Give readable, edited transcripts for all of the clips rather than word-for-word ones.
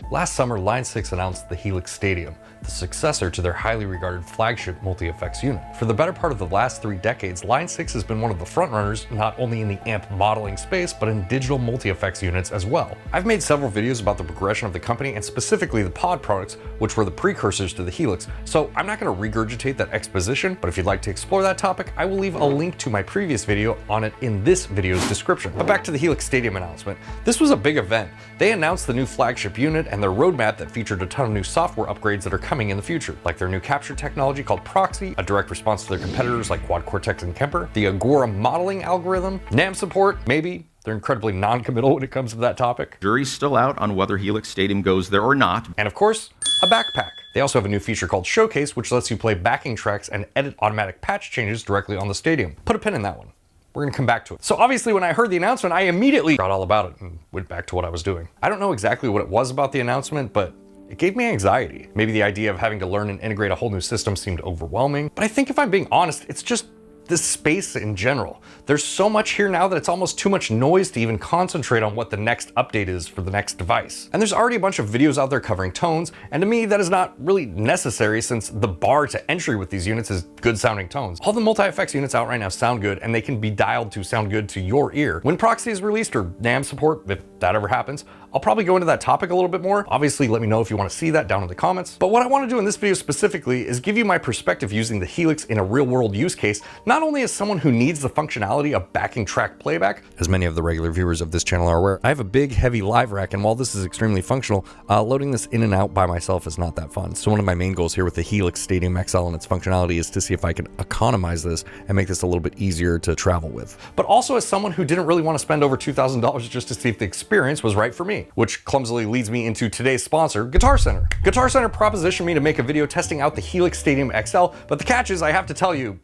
Last summer, 𝗦eci announced the Helix Stadium, the successor to their highly regarded flagship multi-effects unit. For the better part of the last 3 decades, 𝗦eci has been one of the frontrunners not only in the amp modeling space, but in digital multi-effects units as well. I've made several videos about the progression of the company and specifically the pod products, which were the precursors to the Helix, so I'm not going to regurgitate that exposition, but if you'd like to explore that topic, I will leave a link to my previous video on it in this video's description. But back to the Helix Stadium announcement. This was a big event. They announced the new flagship unit and their roadmap that featured a ton of new software upgrades that are coming in the future, like their new capture technology called 𝗦eci, a direct response to their competitors like Quad Cortex and Kemper, the 𝗦ci modeling algorithm, NAM support, maybe. They're incredibly non-committal when it comes to that topic. Jury's still out on whether Helix Stadium goes there or not. And of course, a backpack. They also have a new feature called Showcase, which lets you play backing tracks and edit automatic patch changes directly on the stadium. Put a pin in that one. We're gonna come back to it. So obviously when I heard the announcement, I immediately forgot all about it and went back to what I was doing. I don't know exactly what it was about the announcement, but it gave me anxiety. Maybe the idea of having to learn and integrate a whole new system seemed overwhelming, but I think if I'm being honest, it's just this space in general. There's so much here now that it's almost too much noise to even concentrate on what the next update is for the next device. And there's already a bunch of videos out there covering tones, and to me that is not really necessary since the bar to entry with these units is good sounding tones. All the multi-effects units out right now sound good, and they can be dialed to sound good to your ear. When 𝗦eci is released, or NAM support, if that ever happens, I'll probably go into that topic a little bit more. Obviously, let me know if you want to see that down in the comments. But what I want to do in this video specifically is give you my perspective using the Helix in a real world use case, not only as someone who needs the functionality of backing track playback, as many of the regular viewers of this channel are aware, I have a big heavy live rack, and while this is extremely functional, loading this in and out by myself is not that fun. So one of my main goals here with the Helix Stadium XL and its functionality is to see if I can economize this and make this a little bit easier to travel with. But also as someone who didn't really want to spend over $2,000 just to see if the experience was right for me, which clumsily leads me into today's sponsor, Guitar Center. Guitar Center propositioned me to make a video testing out the Helix Stadium XL, but the catch is I have to tell you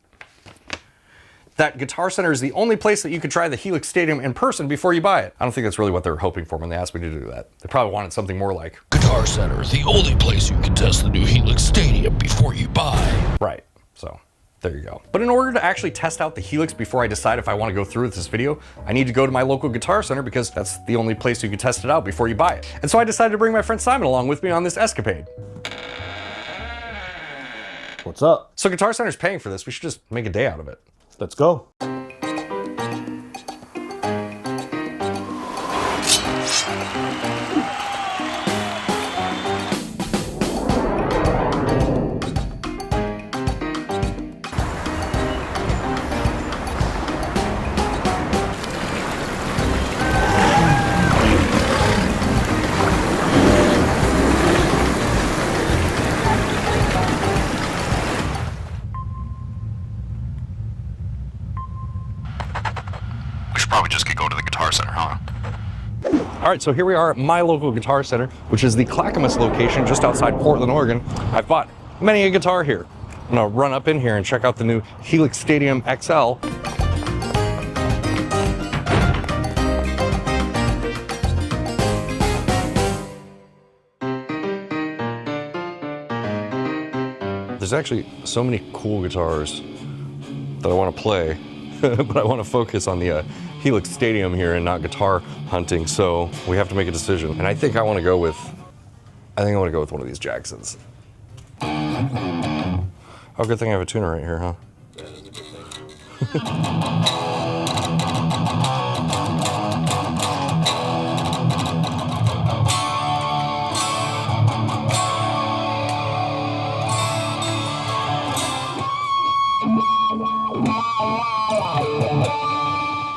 that Guitar Center is the only place that you could try the Helix Stadium in person before you buy it. I don't think that's really what they were hoping for when they asked me to do that. They probably wanted something more like, Guitar Center is the only place you can test the new Helix Stadium before you buy. Right, so there you go. But in order to actually test out the Helix before I decide if I want to go through with this video, I need to go to my local Guitar Center because that's the only place you can test it out before you buy it. And so I decided to bring my friend Simon along with me on this escapade. What's up? So Guitar Center's paying for this, we should just make a day out of it. Let's go. Probably just could go to the Guitar Center, huh? All right, so here we are at my local Guitar Center, which is the Clackamas location just outside Portland, Oregon. I've bought many a guitar here. I'm gonna run up in here and check out the new Helix Stadium XL. There's actually so many cool guitars that I want to play, but I want to focus on the Helix Stadium here and not guitar hunting, so we have to make a decision. And I think I want to go with, one of these Jacksons. Oh, good thing I have a tuner right here, huh?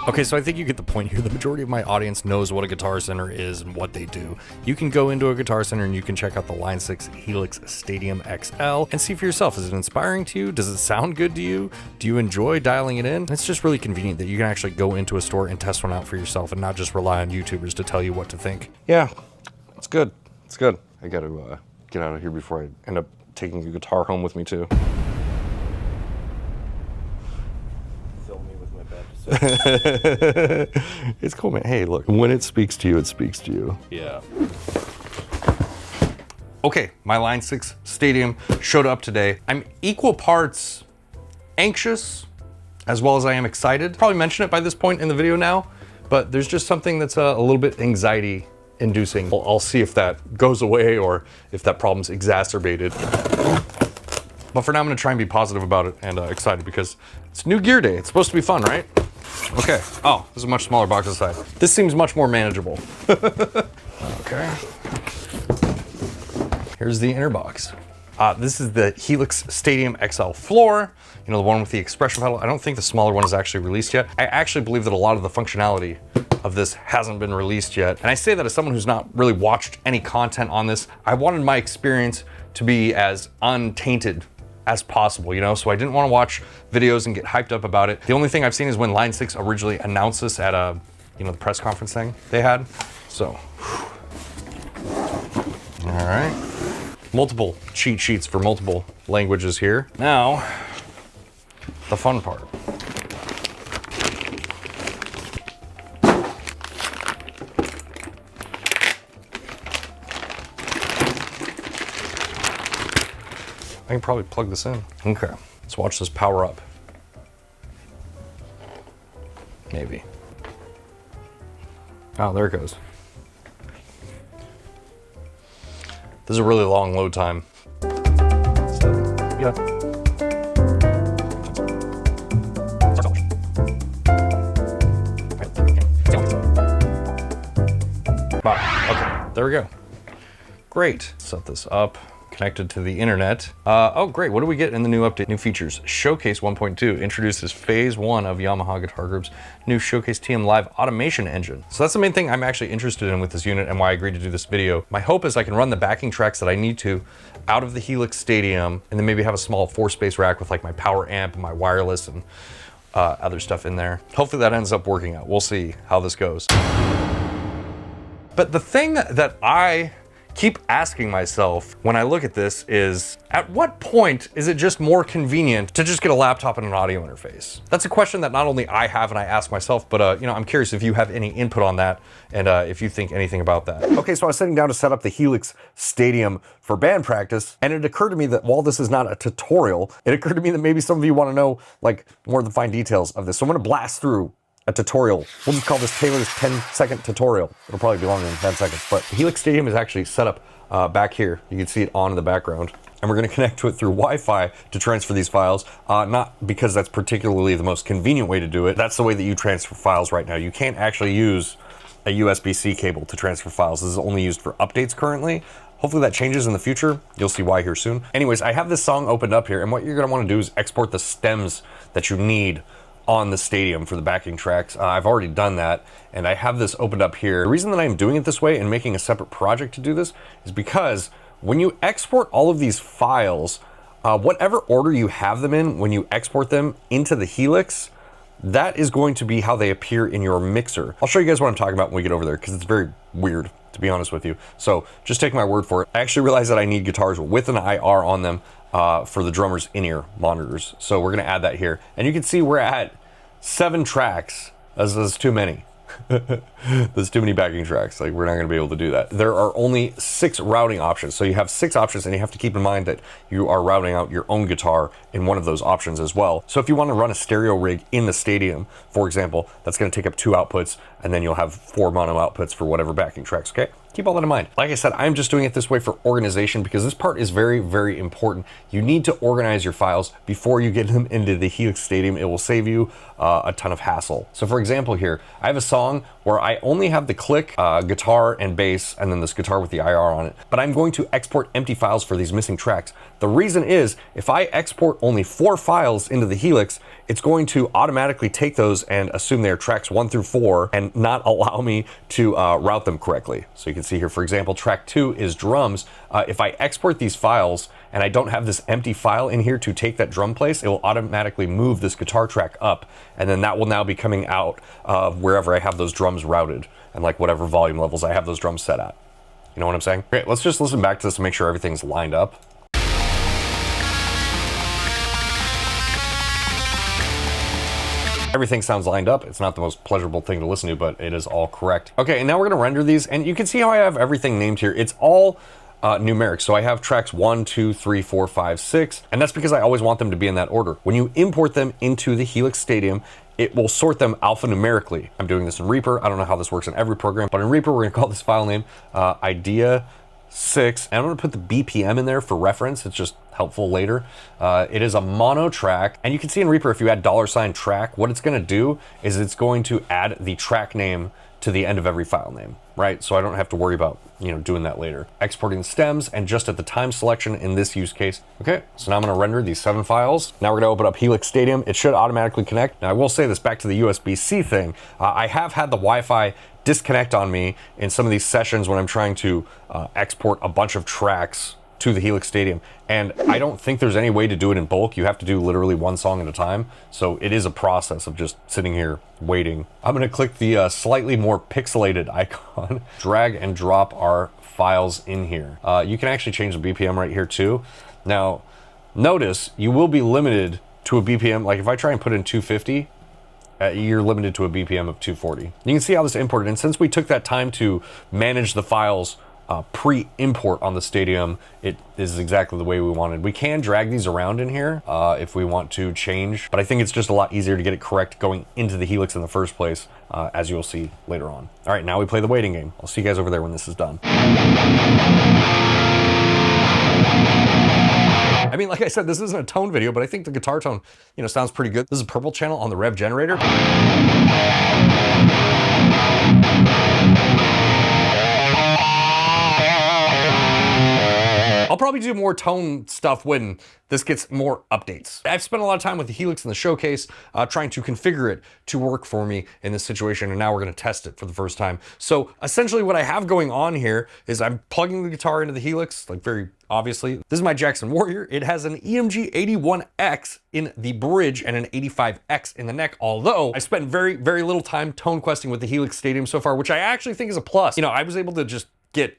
Okay, so I think you get the point here. The majority of my audience knows what a Guitar Center is and what they do. You can go into a Guitar Center and you can check out the 𝗦eci Helix Stadium XL and see for yourself, is it inspiring to you? Does it sound good to you? Do you enjoy dialing it in? It's just really convenient that you can actually go into a store and test one out for yourself and not just rely on YouTubers to tell you what to think. Yeah, it's good. It's good. I gotta get out of here before I end up taking a guitar home with me too. It's cool, man. Hey, look, when it speaks to you, it speaks to you. Yeah. Okay, my 𝗦eci Stadium showed up today. I'm equal parts anxious as well as I am excited. Probably mention it by this point in the video now, but there's just something that's a little bit anxiety inducing. I'll see if that goes away or if that problem's exacerbated. But for now, I'm gonna try and be positive about it and excited because it's new gear day. It's supposed to be fun, right? Okay. Oh, this is a much smaller box inside. This seems much more manageable. Okay. Here's the inner box. This is the Helix Stadium XL floor. You know, the one with the expression pedal. I don't think the smaller one is actually released yet. I actually believe that a lot of the functionality of this hasn't been released yet. And I say that as someone who's not really watched any content on this. I wanted my experience to be as untainted as possible, you know? So I didn't want to watch videos and get hyped up about it. The only thing I've seen is when 𝗦eci originally announced this at you know, the press conference thing they had. So, all right. Multiple cheat sheets for multiple languages here. Now, the fun part. I can probably plug this in. Okay, let's watch this power up. Maybe. Oh, there it goes. This is a really long load time. Yeah. Wow, okay, there we go. Great, set this up. Connected to the internet. Oh great, what do we get in the new update? New features. 𝗦oci𝗰𝗶 1.2 introduces phase 1 of Yamaha Guitar Group's new 𝗦oci𝗰𝗶 TM Live automation engine. So that's the main thing I'm actually interested in with this unit and why I agreed to do this video. My hope is I can run the backing tracks that I need to out of the Helix Stadium and then maybe have a small 4-space rack with like my power amp and my wireless and other stuff in there. Hopefully that ends up working out. We'll see how this goes. But the thing that I keep asking myself when I look at this is, at what point is it just more convenient to just get a laptop and an audio interface? That's a question that not only I have and I ask myself, but you know, I'm curious if you have any input on that and if you think anything about that. Okay, so I was sitting down to set up the Helix Stadium for band practice, and it occurred to me that while this is not a tutorial, it occurred to me that maybe some of you want to know like more of the fine details of this. So I'm gonna blast through a tutorial. We'll just call this Taylor's 10-second tutorial. It'll probably be longer than 10 seconds, but the Helix Stadium is actually set up back here. You can see it on in the background. And we're gonna connect to it through Wi-Fi to transfer these files, not because that's particularly the most convenient way to do it. That's the way that you transfer files right now. You can't actually use a USB-C cable to transfer files. This is only used for updates currently. Hopefully that changes in the future. You'll see why here soon. Anyways, I have this song opened up here, and what you're gonna wanna do is export the stems that you need on the Stadium for the backing tracks. I've already done that, and I have this opened up here. The reason that I'm doing it this way and making a separate project to do this is because when you export all of these files, whatever order you have them in when you export them into the Helix, that is going to be how they appear in your mixer. I'll show you guys what I'm talking about when we get over there, because it's very weird, to be honest with you. So just take my word for it. I actually realized that I need guitars with an IR on them for the drummer's in-ear monitors. So we're gonna add that here. And you can see we're at 7 tracks. That's too many. There's too many backing tracks. Like, we're not gonna be able to do that. There are only 6 routing options. So you have 6 options, and you have to keep in mind that you are routing out your own guitar in one of those options as well. So if you wanna run a stereo rig in the Stadium, for example, that's gonna take up 2 outputs, and then you'll have 4 mono outputs for whatever backing tracks, okay? Keep all that in mind. Like I said, I'm just doing it this way for organization because this part is very, very important. You need to organize your files before you get them into the Helix Stadium. It will save you a ton of hassle. So for example here, I have a song where I only have the click, guitar and bass, and then this guitar with the IR on it, but I'm going to export empty files for these missing tracks. The reason is, if I export only 4 files into the Helix, it's going to automatically take those and assume they're tracks 1 through 4 and not allow me to route them correctly. So you can see here, for example, track 2 is drums. If I export these files and I don't have this empty file in here to take that drum place, it will automatically move this guitar track up, and then that will now be coming out of wherever I have those drums routed and like whatever volume levels I have those drums set at. You know what I'm saying? Okay, let's just listen back to this to make sure everything's lined up. Everything sounds lined up. It's not the most pleasurable thing to listen to, but it is all correct. Okay, and now we're gonna render these, and you can see how I have everything named here. It's all numeric. So I have tracks 1, 2, 3, 4, 5, 6, and that's because I always want them to be in that order. When you import them into the Helix Stadium, it will sort them alphanumerically. I'm doing this in Reaper. I don't know how this works in every program, but in Reaper, we're gonna call this file name idea6, and I'm gonna put the BPM in there for reference. It's just helpful later. It is a mono track, and you can see in Reaper, if you add $track, what it's gonna do is it's going to add the track name to the end of every file name, right? So I don't have to worry about, doing that later. Exporting the stems, and just at the time selection in this use case. Okay, so now I'm gonna render these 7 files. Now we're gonna open up Helix Stadium. It should automatically connect. Now I will say this, back to the USB-C thing, I have had the Wi-Fi disconnect on me in some of these sessions when I'm trying to export a bunch of tracks to the Helix Stadium. And I don't think there's any way to do it in bulk. You have to do literally one song at a time. So it is a process of just sitting here waiting. I'm gonna click the slightly more pixelated icon, drag and drop our files in here. You can actually change the BPM right here too. Now, notice you will be limited to a BPM. Like if I try and put in 250, you're limited to a BPM of 240. You can see how this imported, and since we took that time to manage the files pre-import on the Stadium, it is exactly the way we wanted. We can drag these around in here if we want to change, but I think it's just a lot easier to get it correct going into the Helix in the first place, as you'll see later on. All right, now we play the waiting game. I'll see you guys over there when this is done. I mean, like I said, this isn't a tone video, but I think the guitar tone, sounds pretty good. This is Purple channel on the Rev generator. I'll probably do more tone stuff when this gets more updates. I've spent a lot of time with the Helix in the showcase trying to configure it to work for me in this situation, and now we're gonna test it for the first time. So essentially what I have going on here is I'm plugging the guitar into the Helix, like very obviously. This is my Jackson Warrior. It has an EMG 81X in the bridge and an 85X in the neck, although I spent very, very little time tone questing with the Helix Stadium so far, which I actually think is a plus. I was able to just get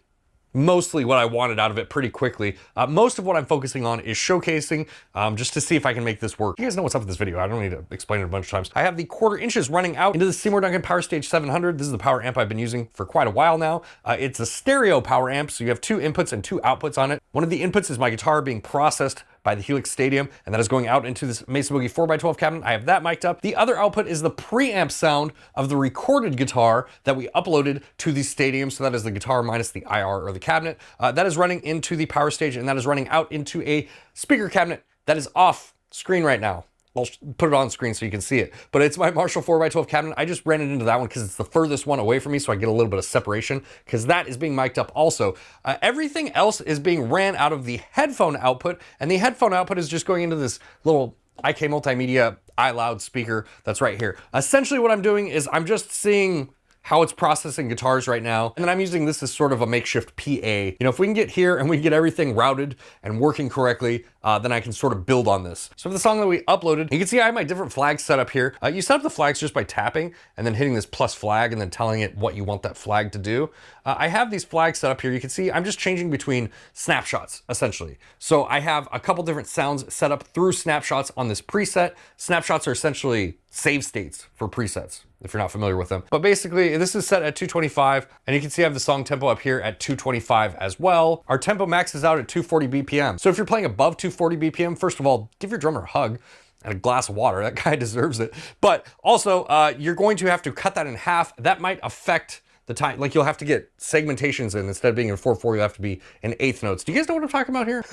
mostly what I wanted out of it pretty quickly. Most of what I'm focusing on is showcasing, just to see if I can make this work. You guys know what's up with this video. I don't need to explain it a bunch of times. I have the 1/4 inches running out into the Seymour Duncan Power Stage 700. This is the power amp I've been using for quite a while now. It's a stereo power amp, so you have 2 inputs and 2 outputs on it. One of the inputs is my guitar being processed by the Helix Stadium, and that is going out into this 𝗦ci𝗰𝗶𝗹 4x12 cabinet. I have that mic'd up. The other output is the preamp sound of the recorded guitar that we uploaded to the Stadium, so that is the guitar minus the IR or the cabinet. That is running into the power stage, and that is running out into a speaker cabinet that is off screen right now. I'll put it on screen so you can see it, but it's my Marshall 4x12 cabinet. I just ran it into that one because it's the furthest one away from me, so I get a little bit of separation because that is being mic'd up also. Everything else is being ran out of the headphone output, and the headphone output is just going into this little 𝗦ci multimedia iLoud speaker that's right here. Essentially what I'm doing is I'm just seeing how it's processing guitars right now. And then I'm using this as sort of a makeshift PA. If we can get here and we get everything routed and working correctly, then I can sort of build on this. So for the song that we uploaded, you can see I have my different flags set up here. You set up the flags just by tapping and then hitting this plus flag and then telling it what you want that flag to do. I have these flags set up here. You can see I'm just changing between snapshots, essentially. So I have a couple different sounds set up through snapshots on this preset. Snapshots are essentially save states for presets, if you're not familiar with them. But basically, this is set at 225, and you can see I have the song tempo up here at 225 as well. Our tempo maxes out at 240 BPM. So if you're playing above 240 BPM, first of all, give your drummer a hug and a glass of water. That guy deserves it. But also, you're going to have to cut that in half. That might affect the time, like you'll have to get segmentations in. Instead of being in 4/4, you'll have to be in 1/8 notes. Do you guys know what I'm talking about here?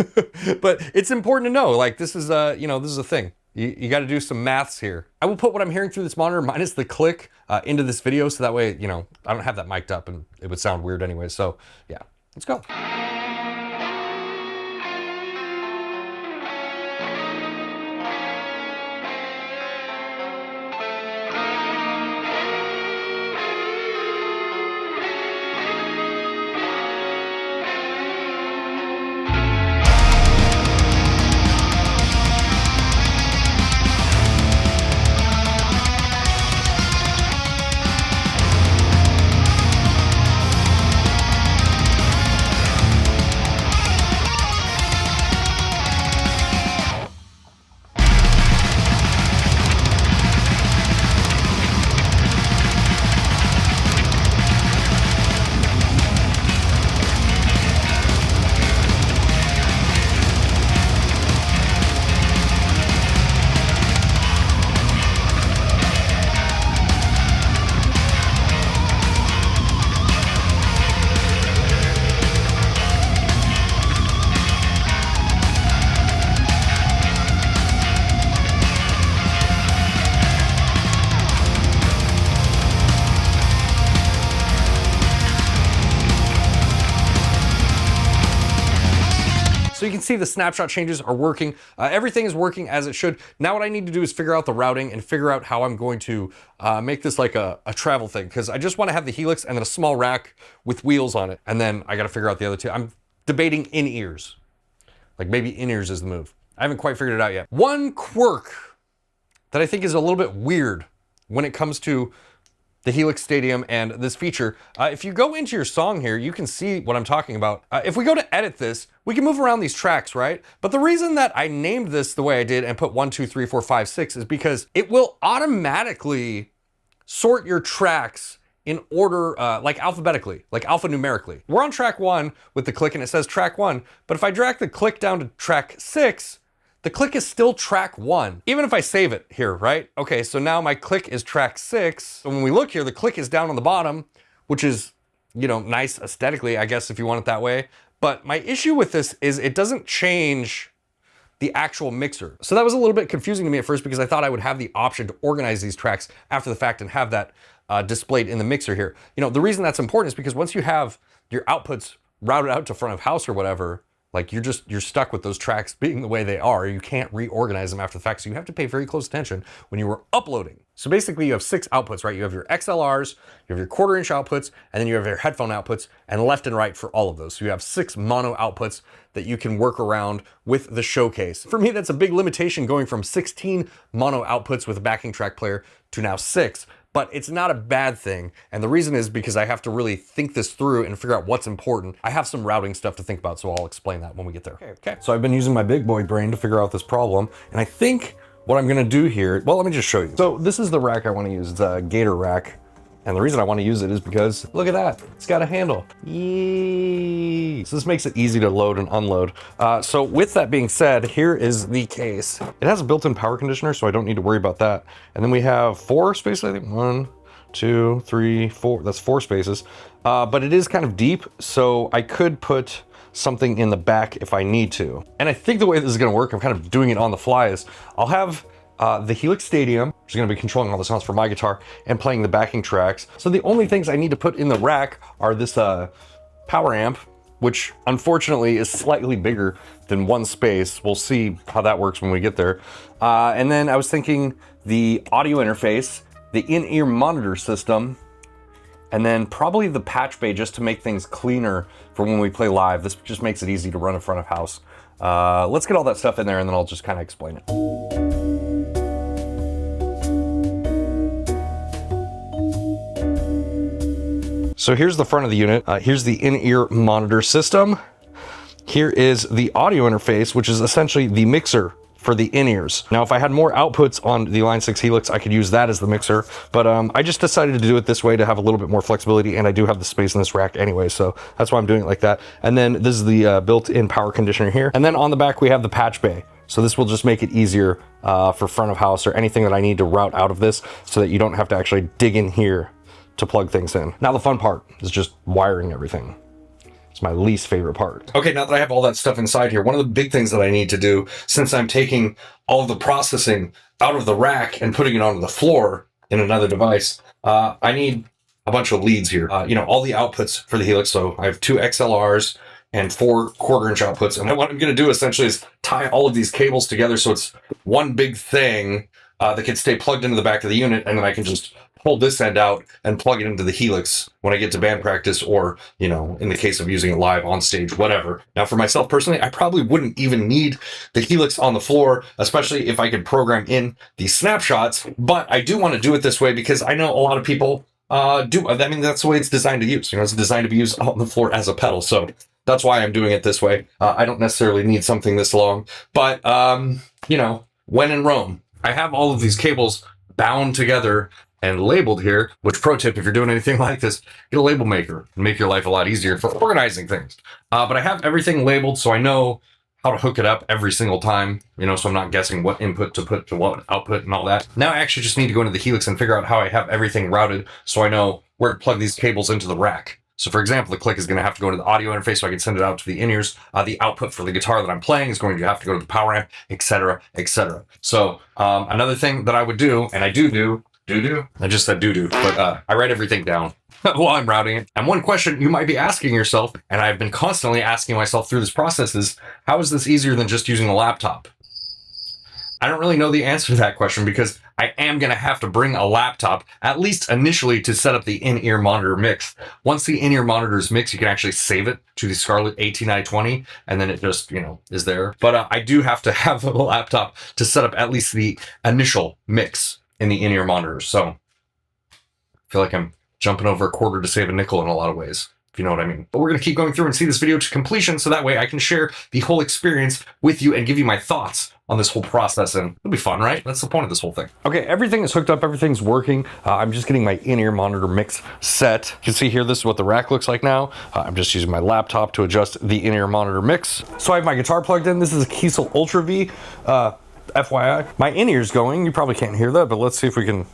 But it's important to know, like this is this is a thing. You got to do some maths here. I will put what I'm hearing through this monitor minus the click into this video, so that way, I don't have that mic'd up and it would sound weird anyway. So yeah, let's go. So you can see the snapshot changes are working. Everything is working as it should. Now what I need to do is figure out the routing and figure out how I'm going to make this like a travel thing, because I just want to have the Helix and then a small rack with wheels on it. And then I got to figure out the other two. I'm debating in-ears. Like maybe in-ears is the move. I haven't quite figured it out yet. One quirk that I think is a little bit weird when it comes to the Helix Stadium and this feature. If you go into your song here, you can see what I'm talking about. If we go to edit this, we can move around these tracks, right? But the reason that I named this the way I did and put 1, 2, 3, 4, 5, 6 is because it will automatically sort your tracks in order, like alphabetically, like alphanumerically. We're on track 1 with the click and it says track 1, but if I drag the click down to track 6, the click is still track 1, even if I save it here, right? Okay, so now my click is track 6. So when we look here, the click is down on the bottom, which is, you know, nice aesthetically, I guess, if you want it that way. But my issue with this is it doesn't change the actual mixer. So that was a little bit confusing to me at first because I thought I would have the option to organize these tracks after the fact and have that displayed in the mixer here. You know, the reason that's important is because once you have your outputs routed out to front of house or whatever, like you're stuck with those tracks being the way they are. You can't reorganize them after the fact. So you have to pay very close attention when you were uploading. So basically you have 6 outputs, right? You have your XLRs, you have your 1/4 inch outputs, and then you have your headphone outputs and left and right for all of those. So you have 6 mono outputs that you can work around with the showcase. For me, that's a big limitation going from 16 mono outputs with a backing track player to now 6. But it's not a bad thing. And the reason is because I have to really think this through and figure out what's important. I have some routing stuff to think about, so I'll explain that when we get there. Okay. So I've been using my big boy brain to figure out this problem. And I think what I'm gonna do here, well, let me just show you. So this is the rack I wanna use. It's a Gator rack. And the reason I want to use it is because, look at that, it's got a handle. Yay! So this makes it easy to load and unload. So with that being said, here is the case. It has a built-in power conditioner, so I don't need to worry about that. And then we have 4 spaces, I think. 1, 2, 3, 4, that's 4 spaces. But it is kind of deep, so I could put something in the back if I need to. And I think the way this is gonna work, I'm kind of doing it on the fly, is I'll have the Helix Stadium, which is going to be controlling all the sounds for my guitar and playing the backing tracks. So the only things I need to put in the rack are this power amp, which unfortunately is slightly bigger than 1 space. We'll see how that works when we get there. And then I was thinking the audio interface, the in-ear monitor system, and then probably the patch bay just to make things cleaner for when we play live. This just makes it easy to run in front of house. Let's get all that stuff in there and then I'll just kind of explain it. So here's the front of the unit. Here's the in-ear monitor system. Here is the audio interface, which is essentially the mixer for the in-ears. Now, if I had more outputs on the Line 6 Helix, I could use that as the mixer, but I just decided to do it this way to have a little bit more flexibility, and I do have the space in this rack anyway, so that's why I'm doing it like that. And then this is the built-in power conditioner here. And then on the back, we have the patch bay. So this will just make it easier for front of house or anything that I need to route out of this so that you don't have to actually dig in here to plug things in. Now the fun part is just wiring everything. It's my least favorite part. Okay, now that I have all that stuff inside here, one of the big things that I need to do, since I'm taking all of the processing out of the rack and putting it onto the floor in another device, I need a bunch of leads here. You know, all the outputs for the Helix. So I have 2 XLRs and 4 1/4 inch outputs. And what I'm gonna do essentially is tie all of these cables together so it's one big thing that can stay plugged into the back of the unit, and then I can just pull this end out and plug it into the Helix when I get to band practice, or, you know, in the case of using it live on stage, whatever. Now for myself personally, I probably wouldn't even need the Helix on the floor, especially if I could program in these snapshots, but I do want to do it this way because I know a lot of people do. I mean, that's the way it's designed to use. You know, it's designed to be used on the floor as a pedal. So that's why I'm doing it this way. I don't necessarily need something this long, but, you know, when in Rome, I have all of these cables bound together and labeled here, which, pro tip, if you're doing anything like this, get a label maker and make your life a lot easier for organizing things. But I have everything labeled so I know how to hook it up every single time, you know, so I'm not guessing what input to put to what output and all that. Now I actually just need to go into the Helix and figure out how I have everything routed so I know where to plug these cables into the rack. So for example, the click is going to have to go to the audio interface so I can send it out to the in-ears. The output for the guitar that I'm playing is going to have to go to the power amp, etc., etc. So another thing that I would do, and I do, I just said do, but I write everything down. while I'm routing it. And one question you might be asking yourself, and I've been constantly asking myself through this process, is how is this easier than just using a laptop? I don't really know the answer to that question because I am going to have to bring a laptop, at least initially, to set up the in-ear monitor mix. Once the in-ear monitor is mixed, you can actually save it to the Scarlett 18i20, and then it just, is there. But I do have to have a laptop to set up at least the initial mix in the in-ear monitors. So I feel like I'm jumping over a quarter to save a nickel in a lot of ways, if you know what I mean. But we're going to keep going through and see this video to completion, so that way I can share the whole experience with you and give you my thoughts on this whole process, and it'll be fun, right? That's the point of this whole thing. Okay, everything is hooked up, everything's working. I'm just getting my in-ear monitor mix set. You can see here, this is what the rack looks like now. I'm just using my laptop to adjust the in-ear monitor mix. So I have my guitar plugged in. This is a 𝗦cie𝗰𝗶𝗹 FYI. My in-ear's going. You probably can't hear that, but let's see if we can.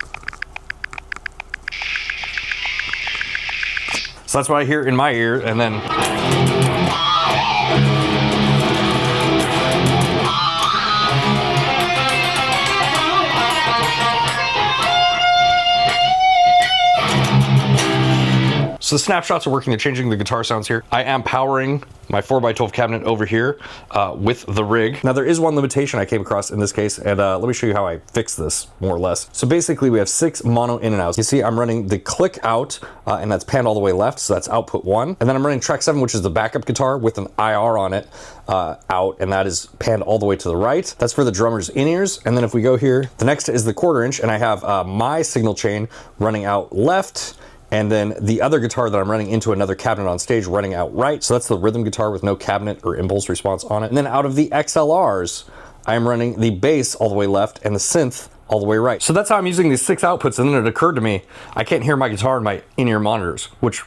So that's what I hear in my ear, and then so the snapshots are working. They're changing the guitar sounds here. I am powering my 4x12 cabinet over here with the rig. Now there is one limitation I came across in this case, and let me show you how I fixed this, more or less. So basically we have 6 mono in and outs. You see I'm running the click out, and that's panned all the way left, so that's output 1. And then I'm running track 7, which is the backup guitar with an IR on it, out, and that is panned all the way to the right. That's for the drummer's in-ears. And then if we go here, the next is the 1/4 inch, and I have my signal chain running out left, and then the other guitar that I'm running into another cabinet on stage running out right. So that's the rhythm guitar with no cabinet or impulse response on it. And then out of the XLRs, I'm running the bass all the way left and the synth all the way right. So that's how I'm using these 6 outputs, and then it occurred to me, I can't hear my guitar in my in-ear monitors, which,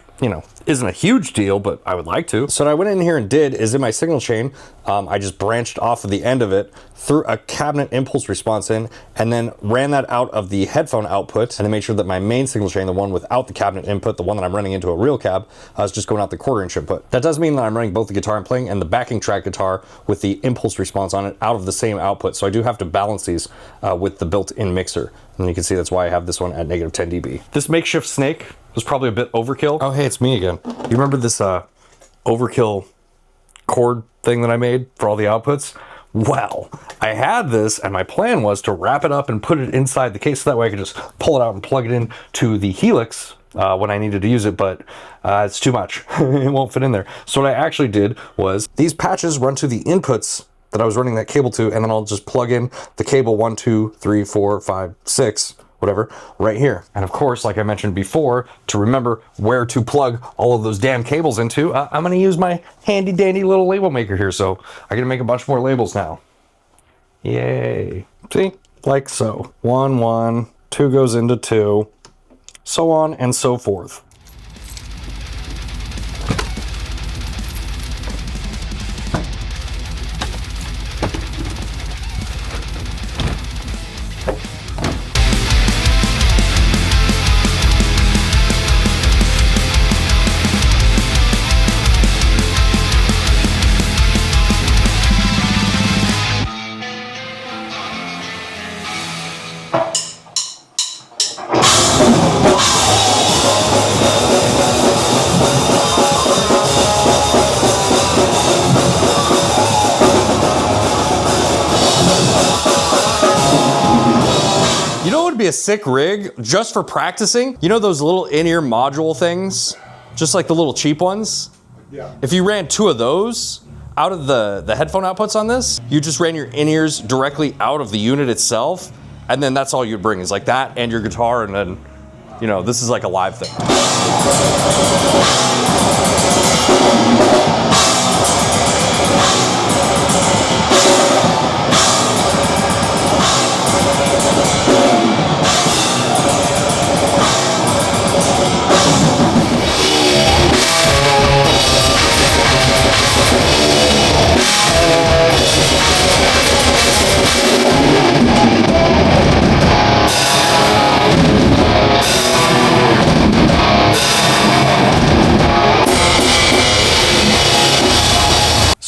isn't a huge deal, but I would like to. So what I went in here and did is in my signal chain, I just branched off of the end of it, threw a cabinet impulse response in, and then ran that out of the headphone output, and then made sure that my main signal chain, the one without the cabinet input, the one that I'm running into a real cab, is just going out the 1/4 inch input. That does mean that I'm running both the guitar I'm playing and the backing track guitar with the impulse response on it out of the same output. So I do have to balance these with the built-in mixer. And you can see that's why I have this one at -10 dB. This makeshift snake was probably a bit overkill. Oh, hey, it's me again. You remember this overkill cord thing that I made for all the outputs? Well, I had this, and my plan was to wrap it up and put it inside the case, so that way I could just pull it out and plug it in to the Helix when I needed to use it, but it's too much. It won't fit in there. So what I actually did was, these patches run to the inputs that I was running that cable to, and then I'll just plug in the cable 1, 2, 3, 4, 5, 6, whatever, right here. And of course, like I mentioned before, to remember where to plug all of those damn cables into, I'm gonna use my handy dandy little label maker here. So I gotta make a bunch more labels now. Yay. See, like so. 1, 1, 2 goes into 2, so on and so forth. Be a sick rig just for practicing. You know those little in-ear module things, just like the little cheap ones? Yeah. If you ran 2 of those out of the headphone outputs on this, you just ran your in-ears directly out of the unit itself, and then that's all you'd bring is like that and your guitar, and then, this is like a live thing.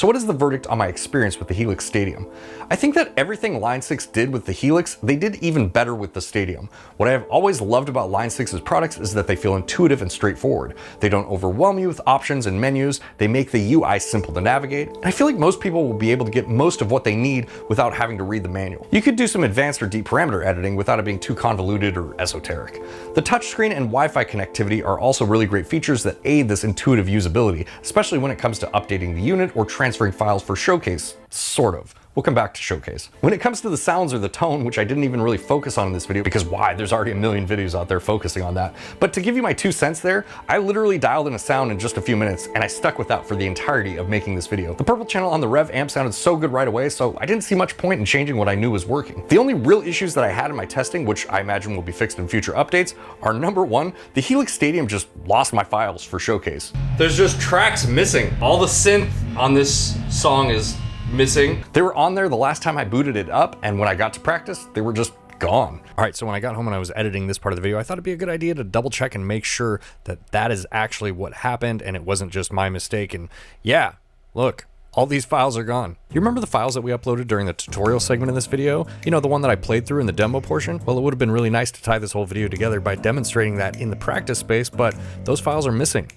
So what is the verdict on my experience with the Helix Stadium? I think that everything 𝗦𝗦ci did with the Helix, they did even better with the Stadium. What I have always loved about 𝗦𝗦ci's products is that they feel intuitive and straightforward. They don't overwhelm you with options and menus, they make the UI simple to navigate, and I feel like most people will be able to get most of what they need without having to read the manual. You could do some advanced or deep parameter editing without it being too convoluted or esoteric. The touchscreen and Wi-Fi connectivity are also really great features that aid this intuitive usability, especially when it comes to updating the unit or transferring files for Showcase, sort of. We'll come back to Showcase. When it comes to the sounds or the tone, which I didn't even really focus on in this video, because why? There's already a million videos out there focusing on that. But to give you my 2 cents there, I literally dialed in a sound in just a few minutes, and I stuck with that for the entirety of making this video. The purple channel on the Rev amp sounded so good right away, so I didn't see much point in changing what I knew was working. The only real issues that I had in my testing, which I imagine will be fixed in future updates, are number 1, the Helix Stadium just lost my files for Showcase. There's just tracks missing. All the synth on this song is missing. They were on there the last time I booted it up, and when I got to practice, they were just gone. All right, so when I got home and I was editing this part of the video, I thought it'd be a good idea to double check and make sure that that is actually what happened and it wasn't just my mistake. And yeah, look, all these files are gone. You remember the files that we uploaded during the tutorial segment in this video? You know, the one that I played through in the demo portion? Well, it would have been really nice to tie this whole video together by demonstrating that in the practice space, but those files are missing.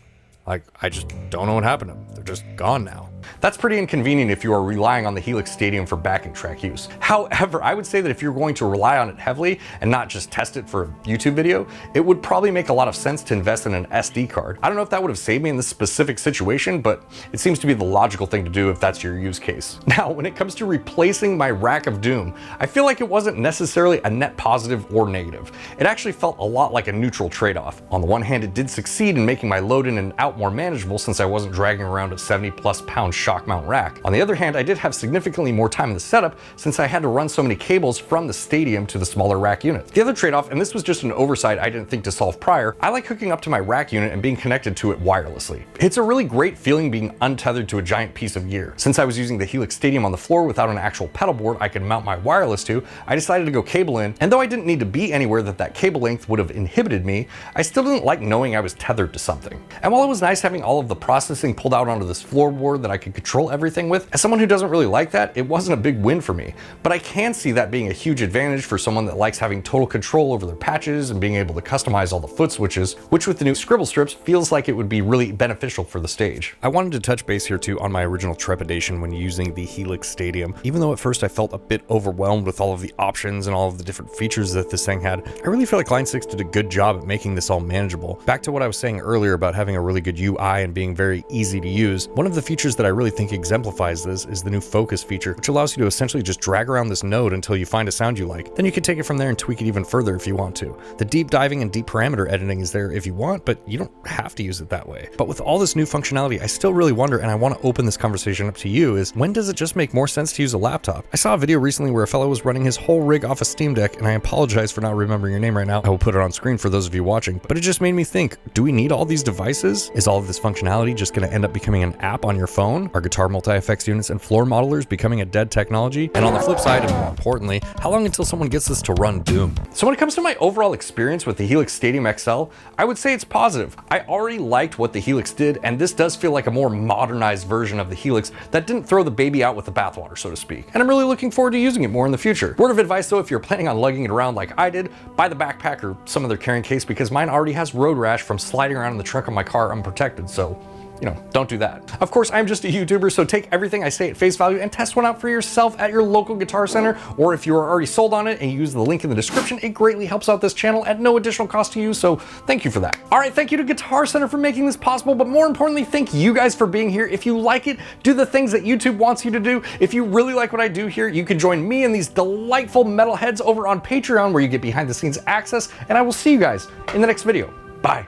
Like, I just don't know what happened to them. They're just gone now. That's pretty inconvenient if you are relying on the Helix Stadium for backing track use. However, I would say that if you're going to rely on it heavily and not just test it for a YouTube video, it would probably make a lot of sense to invest in an SD card. I don't know if that would have saved me in this specific situation, but it seems to be the logical thing to do if that's your use case. Now, when it comes to replacing my rack of doom, I feel like it wasn't necessarily a net positive or negative. It actually felt a lot like a neutral trade-off. On the one hand, it did succeed in making my load in and out more manageable since I wasn't dragging around a 70+ pound shock mount rack. On the other hand, I did have significantly more time in the setup since I had to run so many cables from the Stadium to the smaller rack unit. The other trade-off, and this was just an oversight I didn't think to solve prior, I like hooking up to my rack unit and being connected to it wirelessly. It's a really great feeling being untethered to a giant piece of gear. Since I was using the Helix Stadium on the floor without an actual pedal board I could mount my wireless to, I decided to go cable in, and though I didn't need to be anywhere that cable length would have inhibited me, I still didn't like knowing I was tethered to something. And while it was nice having all of the processing pulled out onto this floorboard that I could control everything with, as someone who doesn't really like that, it wasn't a big win for me. But I can see that being a huge advantage for someone that likes having total control over their patches and being able to customize all the foot switches, which with the new scribble strips feels like it would be really beneficial for the stage. I wanted to touch base here too on my original trepidation when using the Helix Stadium. Even though at first I felt a bit overwhelmed with all of the options and all of the different features that this thing had, I really feel like 𝗦𝗦ci did a good job at making this all manageable. Back to what I was saying earlier about having a really good UI and being very easy to use, one of the features that I really think exemplifies this is the new focus feature, which allows you to essentially just drag around this node until you find a sound you like. Then you can take it from there and tweak it even further if you want to. The deep diving and deep parameter editing is there if you want, but you don't have to use it that way. But with all this new functionality, I still really wonder, and I want to open this conversation up to you, is when does it just make more sense to use a laptop? I saw a video recently where a fellow was running his whole rig off a Steam Deck, and I apologize for not remembering your name right now. I will put it on screen for those of you watching, but it just made me think, do we need all these devices? Is all of this functionality just going to end up becoming an app on your phone? Are guitar multi-effects units and floor modelers becoming a dead technology? And on the flip side, and more importantly, how long until someone gets this to run Doom? So when it comes to my overall experience with the Helix Stadium XL, I would say it's positive. I already liked what the Helix did, and this does feel like a more modernized version of the Helix that didn't throw the baby out with the bathwater, so to speak. And I'm really looking forward to using it more in the future. Word of advice though, if you're planning on lugging it around like I did, buy the backpack or some other carrying case, because mine already has road rash from sliding around in the trunk of my car unprotected, so you know, don't do that. Of course, I'm just a YouTuber, so take everything I say at face value and test one out for yourself at your local Guitar Center, or if you are already sold on it and you use the link in the description, it greatly helps out this channel at no additional cost to you, so thank you for that. All right, thank you to Guitar Center for making this possible, but more importantly, thank you guys for being here. If you like it, do the things that YouTube wants you to do. If you really like what I do here, you can join me and these delightful metalheads over on Patreon, where you get behind the scenes access, and I will see you guys in the next video. Bye.